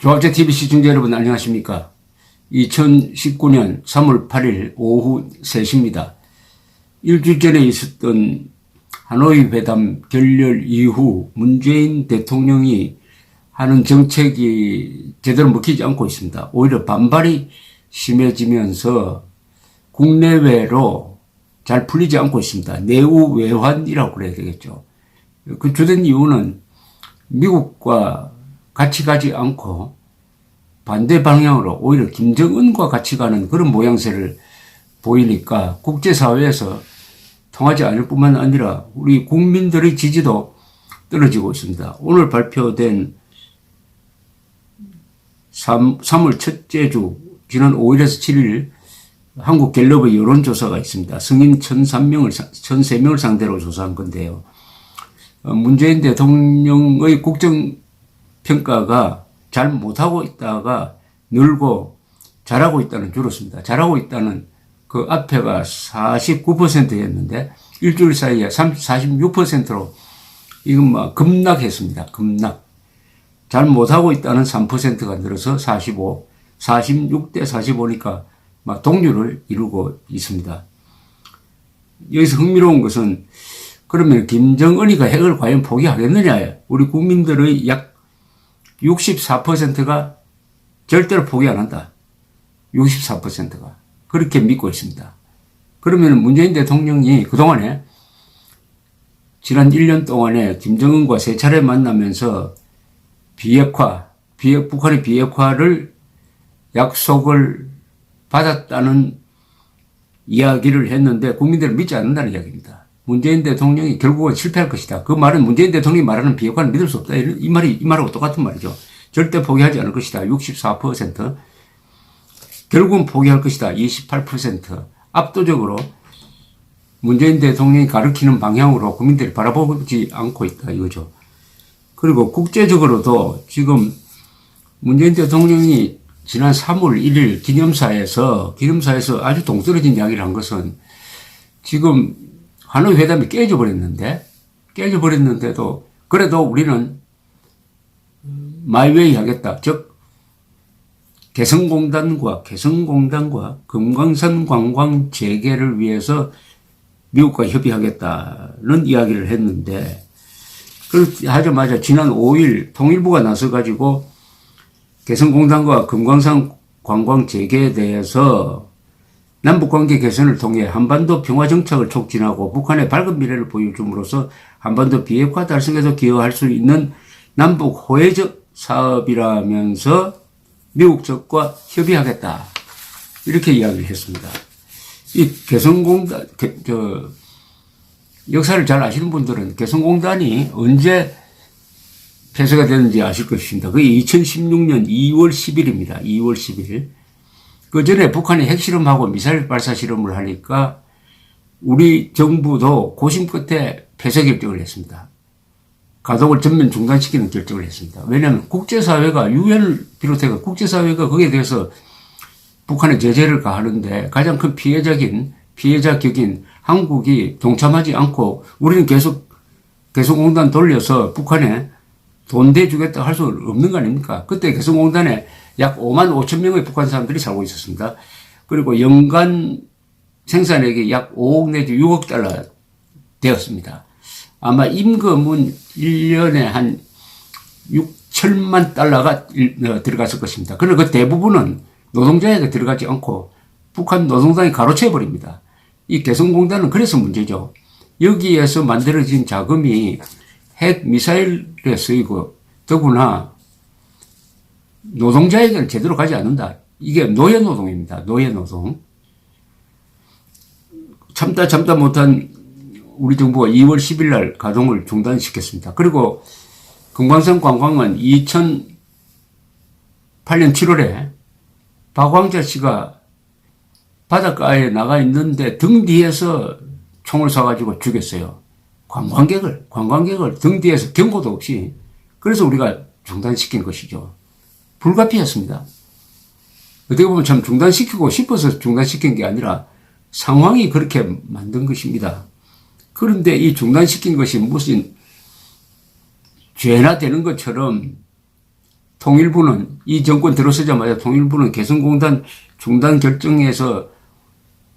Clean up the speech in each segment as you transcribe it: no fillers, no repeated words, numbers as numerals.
조합제TV 시청자 여러분 안녕하십니까. 2019년 3월 8일 오후 3시입니다. 일주일 전에 있었던 하노이 회담 결렬 이후 문재인 대통령이 하는 정책이 제대로 먹히지 않고 있습니다. 오히려 반발이 심해지면서 국내외로 잘 풀리지 않고 있습니다. 내후 외환이라고 그래야 되겠죠. 그 주된 이유는 미국과 같이 가지 않고 반대 방향으로 오히려 김정은과 같이 가는 그런 모양새를 보이니까 국제사회에서 통하지 않을 뿐만 아니라 우리 국민들의 지지도 떨어지고 있습니다. 오늘 발표된 3월 첫째 주 지난 5일에서 7일 한국갤럽의 여론조사가 있습니다. 성인 1,003명을 상대로 조사한 건데요. 문재인 대통령의 국정평가가 잘 못하고 있다가 늘고 잘하고 있다는 줄었습니다. 잘하고 있다는 그 앞에가 49%였는데 일주일 사이에 46%로 이건 막 급락했습니다. 급락. 잘 못하고 있다는 3%가 늘어서 46대 45니까 막 동률을 이루고 있습니다. 여기서 흥미로운 것은 그러면 김정은이가 핵을 과연 포기하겠느냐. 우리 국민들의 약 64%가 절대로 포기 안 한다. 64%가. 그렇게 믿고 있습니다. 그러면 문재인 대통령이 그동안에 지난 1년 동안에 김정은과 세 차례 만나면서 북한의 비핵화를 약속을 받았다는 이야기를 했는데 국민들은 믿지 않는다는 이야기입니다. 문재인 대통령이 결국은 실패할 것이다. 그 말은 문재인 대통령이 말하는 비핵화는 믿을 수 없다. 이 말하고 똑같은 말이죠. 절대 포기하지 않을 것이다. 64%. 결국은 포기할 것이다. 28%. 압도적으로 문재인 대통령이 가리키는 방향으로 국민들이 바라보지 않고 있다. 이거죠. 그리고 국제적으로도 지금 문재인 대통령이 지난 3월 1일 기념사에서 아주 동떨어진 이야기를 한 것은 지금 하노이 회담이 깨져버렸는데도 그래도 우리는 마이웨이 하겠다. 즉 개성공단과 금강산 관광 재개를 위해서 미국과 협의하겠다는 이야기를 했는데 그렇게 하자마자 지난 5일 통일부가 나서가지고 개성공단과 금강산 관광 재개에 대해서 남북관계 개선을 통해 한반도 평화정착을 촉진하고 북한의 밝은 미래를 보여줌으로써 한반도 비핵화 달성에도 기여할 수 있는 남북 호혜적 사업이라면서 미국 측과 협의하겠다. 이렇게 이야기를 했습니다. 이 개성공단, 역사를 잘 아시는 분들은 개성공단이 언제 폐쇄가 됐는지 아실 것입니다. 그게 2016년 2월 10일입니다. 2월 10일. 그 전에 북한이 핵실험하고 미사일 발사 실험을 하니까 우리 정부도 고심 끝에 폐쇄 결정을 했습니다. 가동을 전면 중단시키는 결정을 했습니다. 왜냐하면 국제사회가 유엔을 비롯해서 국제사회가 거기에 대해서 북한에 제재를 가하는데 가장 큰 피해자 격인 한국이 동참하지 않고 우리는 계속 개성공단 돌려서 북한에 돈 대주겠다 할 수 없는 거 아닙니까? 그때 개성공단에 약 5만 5천 명의 북한 사람들이 살고 있었습니다. 그리고 연간 생산액이 약 5억 내지 6억 달러 되었습니다. 아마 임금은 1년에 한 6천만 달러가 들어갔을 것입니다. 그런데 그 대부분은 노동자에게 들어가지 않고 북한 노동당이 가로채버립니다. 이 개성공단은 그래서 문제죠. 여기에서 만들어진 자금이 핵 미사일에 쓰이고 더구나 노동자에게는 제대로 가지 않는다. 이게 노예노동입니다. 노예노동. 참다 못한 우리 정부가 2월 10일 날 가동을 중단시켰습니다. 그리고 금강산 관광은 2008년 7월에 박광자 씨가 바닷가에 나가 있는데 등 뒤에서 총을 쏴가지고 죽였어요. 관광객을 등 뒤에서 경고도 없이. 그래서 우리가 중단시킨 것이죠. 불가피했습니다. 어떻게 보면 참 중단시키고 싶어서 중단시킨 게 아니라 상황이 그렇게 만든 것입니다. 그런데 이 중단시킨 것이 무슨 죄나 되는 것처럼 통일부는 이 정권 들어서자마자 통일부는 개성공단 중단 결정에서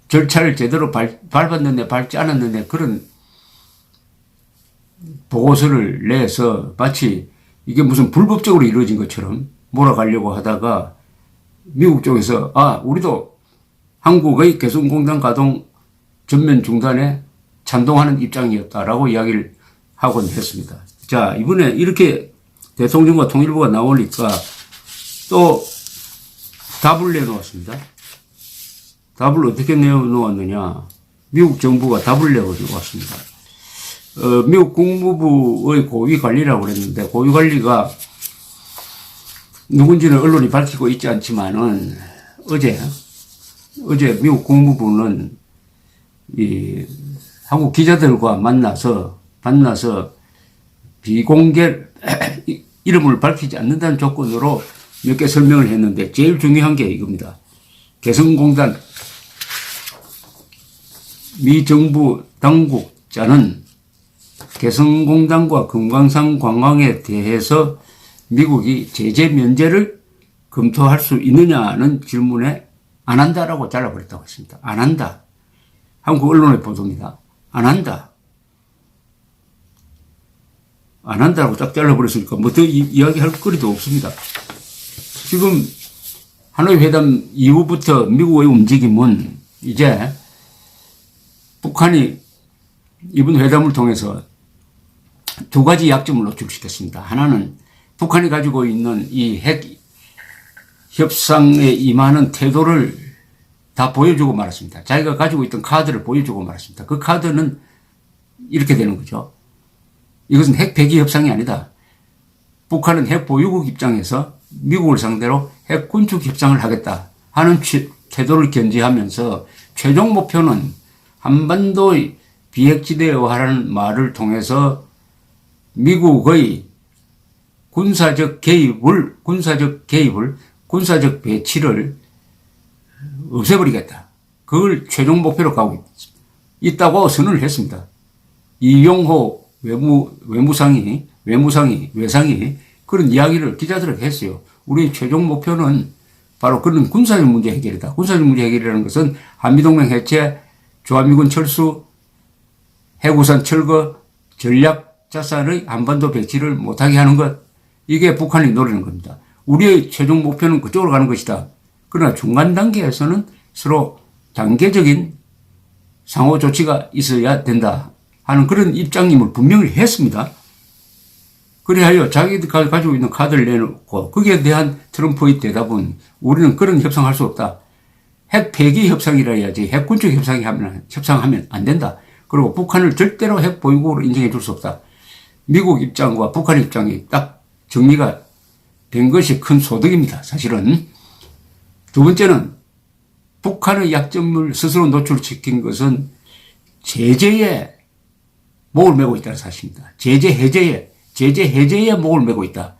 절차를 제대로 밟았는데 밟지 않았는데 그런 보고서를 내서 마치 이게 무슨 불법적으로 이루어진 것처럼 몰아가려고 하다가 미국 쪽에서 우리도 한국의 개성공단 가동 전면 중단에 찬동하는 입장이었다라고 이야기를 하곤 했습니다. 자, 이번에 이렇게 대통령과 통일부가 나오니까 또 답을 내놓았습니다. 답을 어떻게 내놓았느냐. 미국 정부가 답을 내놓았습니다. 미국 국무부의 고위 관리라고 그랬는데 고위 관리가 누군지는 언론이 밝히고 있지 않지만은 어제 미국 국무부는 이 한국 기자들과 만나서 비공개 이름을 밝히지 않는다는 조건으로 몇 개 설명을 했는데 제일 중요한 게 이겁니다. 개성공단 미 정부 당국자는 개성공단과 금강산 관광에 대해서 미국이 제재 면제를 검토할 수 있느냐는 질문에 안 한다라고 잘라버렸다고 했습니다. 안 한다. 한국 언론의 보도입니다. 안 한다. 안 한다고 딱 잘라버렸으니까 뭐 더 이야기할 거리도 없습니다. 지금 하노이 회담 이후부터 미국의 움직임은 이제 북한이 이번 회담을 통해서 두 가지 약점을 노출시켰습니다. 하나는 북한이 가지고 있는 이 핵 협상에 임하는 태도를 다 보여주고 말았습니다. 자기가 가지고 있던 카드를 보여주고 말았습니다. 그 카드는 이렇게 되는 거죠. 이것은 핵 폐기 협상이 아니다. 북한은 핵 보유국 입장에서 미국을 상대로 핵 군축 협상을 하겠다 하는 태도를 견지하면서 최종 목표는 한반도의 비핵지대화라는 말을 통해서 미국의 군사적 배치를 없애버리겠다. 그걸 최종 목표로 가고 있다고 선언을 했습니다. 이용호 외상이 그런 이야기를 기자들에게 했어요. 우리 최종 목표는 바로 그런 군사적 문제 해결이다. 군사적 문제 해결이라는 것은 한미동맹 해체, 주한미군 철수, 해구산 철거, 전략 자산의 한반도 배치를 못하게 하는 것. 이게 북한이 노리는 겁니다. 우리의 최종 목표는 그쪽으로 가는 것이다. 그러나 중간 단계에서는 서로 단계적인 상호 조치가 있어야 된다 하는 그런 입장임을 분명히 했습니다. 그리하여 자기가 가지고 있는 카드를 내놓고 거기에 대한 트럼프의 대답은 우리는 그런 협상할 수 없다. 핵 폐기 협상이라 해야지 핵 군축 협상하면 안 된다. 그리고 북한을 절대로 핵 보유국으로 인정해 줄 수 없다. 미국 입장과 북한 입장이 딱 정리가 된 것이 큰 소득입니다. 사실은. 두 번째는 북한의 약점을 스스로 노출시킨 것은 제재에 목을 메고 있다는 사실입니다. 제재 해제에 목을 메고 있다.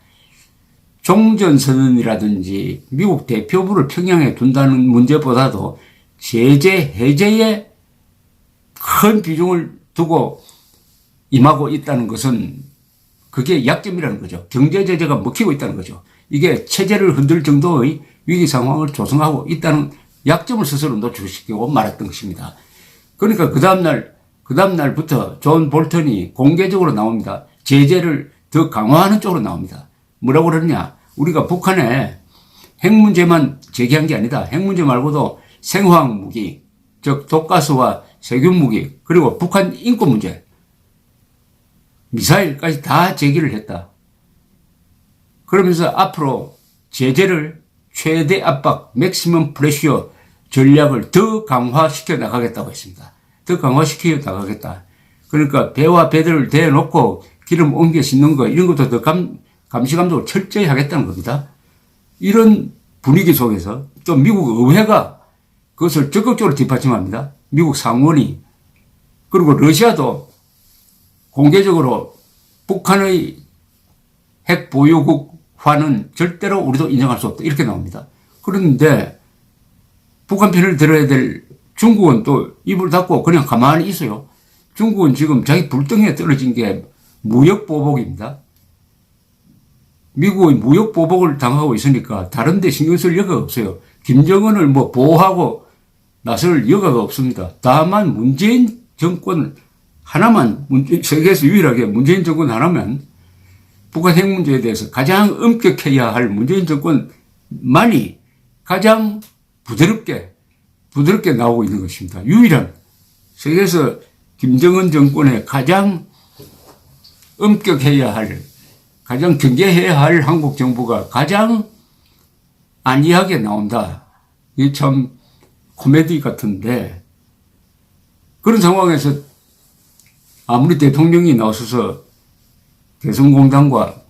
종전선언이라든지 미국 대표부를 평양에 둔다는 문제보다도 제재 해제에 큰 비중을 두고 임하고 있다는 것은 그게 약점이라는 거죠. 경제 제재가 먹히고 있다는 거죠. 이게 체제를 흔들 정도의 위기 상황을 조성하고 있다는 약점을 스스로 노출시키고 말았던 것입니다. 그러니까 그 다음날부터 존 볼턴이 공개적으로 나옵니다. 제재를 더 강화하는 쪽으로 나옵니다. 뭐라고 그러느냐. 우리가 북한에 핵 문제만 제기한 게 아니다. 핵 문제 말고도 생화학 무기, 즉 독가스와 세균 무기, 그리고 북한 인권 문제, 미사일까지 다 제기를 했다. 그러면서 앞으로 제재를 최대 압박, 맥시멈 프레시어 전략을 더 강화시켜 나가겠다고 했습니다. 더 강화시켜 나가겠다. 그러니까 배와 배들을 대놓고 기름 옮겨 싣는 거 이런 것도 더 감시감독을 철저히 하겠다는 겁니다. 이런 분위기 속에서 또 미국 의회가 그것을 적극적으로 뒷받침합니다. 미국 상원이. 그리고 러시아도 공개적으로 북한의 핵 보유국화는 절대로 우리도 인정할 수 없다. 이렇게 나옵니다. 그런데 북한 편을 들어야 될 중국은 또 입을 닫고 그냥 가만히 있어요. 중국은 지금 자기 불덩이에 떨어진 게 무역 보복입니다. 미국의 무역 보복을 당하고 있으니까 다른 데 신경 쓸 여가가 없어요. 김정은을 뭐 보호하고 나설 여가가 없습니다. 다만 문재인 정권 하나만, 세계에서 유일하게 문재인 정권 하나면 북한 핵 문제에 대해서 가장 엄격해야 할 문재인 정권만이 가장 부드럽게 나오고 있는 것입니다. 유일한 세계에서 김정은 정권의 가장 엄격해야 할, 가장 경계해야 할 한국 정부가 가장 안이하게 나온다. 이게 참 코미디 같은데, 그런 상황에서 아무리 대통령이 나서서 개성공단과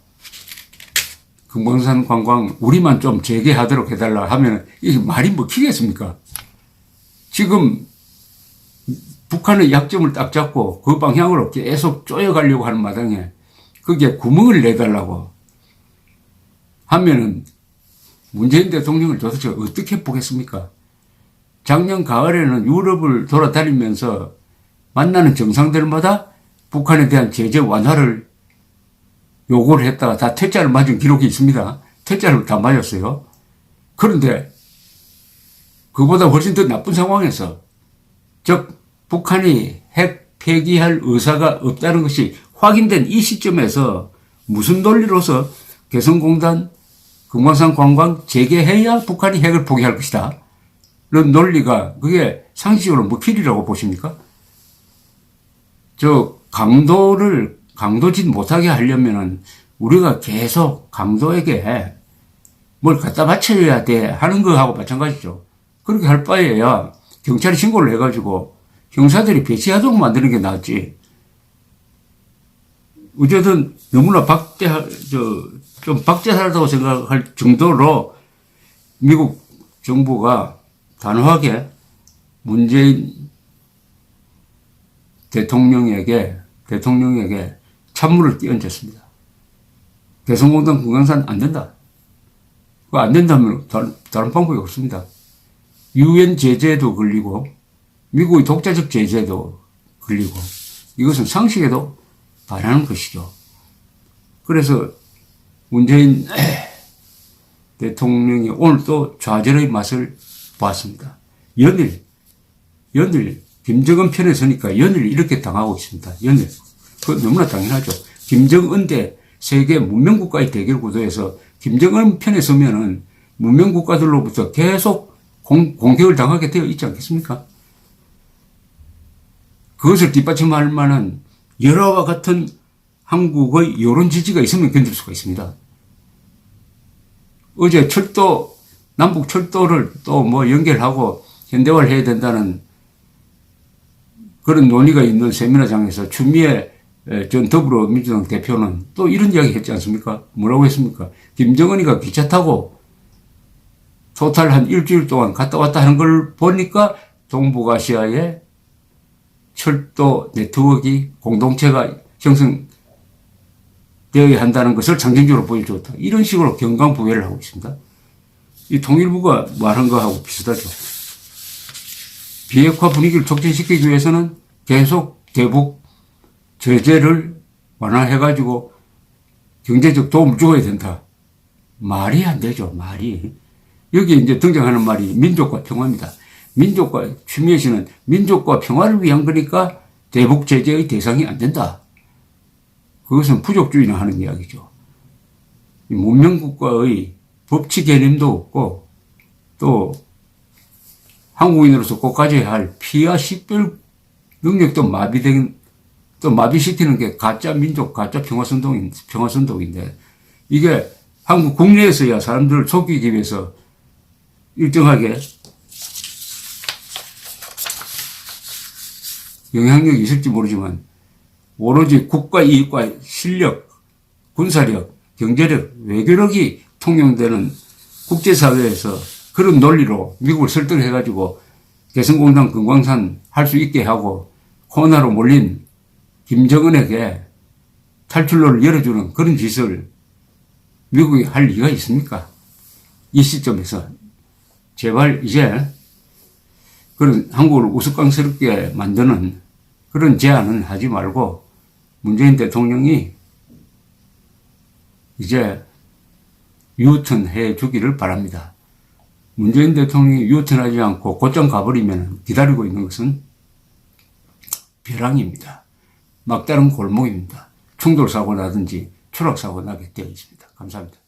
금강산 관광 우리만 좀 재개하도록 해달라 하면 이게 말이 먹히겠습니까? 지금 북한의 약점을 딱 잡고 그 방향으로 계속 쪼여가려고 하는 마당에 거기에 구멍을 내달라고 하면은 문재인 대통령을 도대체 어떻게 보겠습니까? 작년 가을에는 유럽을 돌아다니면서 만나는 정상들마다 북한에 대한 제재 완화를 요구를 했다가 다 퇴짜를 맞은 기록이 있습니다. 퇴짜를 다 맞았어요. 그런데 그보다 훨씬 더 나쁜 상황에서, 즉 북한이 핵 폐기할 의사가 없다는 것이 확인된 이 시점에서 무슨 논리로서 개성공단 금강산 관광 재개해야 북한이 핵을 포기할 것이다. 이런 논리가 그게 상식적으로 먹히리라고 보십니까? 강도짓 못하게 하려면은 우리가 계속 강도에게 뭘 갖다 바쳐야 돼 하는 거하고 마찬가지죠. 그렇게 할 바에야 경찰에 신고를 해가지고 형사들이 배치하도록 만드는 게 낫지. 어쨌든 너무나 좀 박제하다고 생각할 정도로 미국 정부가 단호하게 문재인 대통령에게 찬물을 끼얹었습니다. 개성공단 금강산 안 된다. 그거 안 된다면 다른 방법이 없습니다. 유엔 제재도 걸리고 미국의 독자적 제재도 걸리고 이것은 상식에도 반하는 것이죠. 그래서 문재인 대통령이 오늘 또 좌절의 맛을 보았습니다. 연일 김정은 편에 서니까 연일 이렇게 당하고 있습니다. 연일. 그건 너무나 당연하죠. 김정은 대 세계 문명국가의 대결 구도에서 김정은 편에 서면은 문명국가들로부터 계속 공격을 당하게 되어 있지 않겠습니까? 그것을 뒷받침할 만한 여러와 같은 한국의 여론 지지가 있으면 견딜 수가 있습니다. 어제 남북 철도를 또 뭐 연결하고 현대화를 해야 된다는 그런 논의가 있는 세미나장에서 추미애 전 더불어민주당 대표는 또 이런 이야기 했지 않습니까? 뭐라고 했습니까? 김정은이가 기차 타고 토탈 한 일주일 동안 갔다 왔다 하는 걸 보니까 동북아시아의 철도 네트워크 공동체가 형성되어야 한다는 것을 상징적으로 보여줬다. 이런 식으로 경강부회를 하고 있습니다. 이 통일부가 말한 거하고 비슷하죠. 비핵화 분위기를 촉진시키기 위해서는 계속 대북 제재를 완화해가지고 경제적 도움을 줘야 된다. 말이 안 되죠, 말이. 여기 이제 등장하는 말이 민족과 평화입니다. 추미애 씨는 민족과 평화를 위한 거니까 대북 제재의 대상이 안 된다. 그것은 부족주의나 하는 이야기죠. 문명국가의 법치 개념도 없고 또 한국인으로서 꼭 가져야 할 피와 식별 능력도 마비시키는 게 가짜 민족, 가짜 평화선동인데 이게 한국 국내에서야 사람들을 속이기 위해서 일정하게 영향력이 있을지 모르지만 오로지 국가 이익과 실력, 군사력, 경제력, 외교력이 통용되는 국제사회에서 그런 논리로 미국을 설득해가지고 개성공단 금강산 할 수 있게 하고 코로나로 몰린 김정은에게 탈출로를 열어주는 그런 짓을 미국이 할 리가 있습니까? 이 시점에서 제발 이제 그런 한국을 우스꽝스럽게 만드는 그런 제안은 하지 말고 문재인 대통령이 이제 유턴해 주기를 바랍니다. 문재인 대통령이 유턴하지 않고 곧장 가버리면 기다리고 있는 것은 벼랑입니다. 막다른 골목입니다. 충돌사고 나든지 추락사고 나게 되어 있습니다. 감사합니다.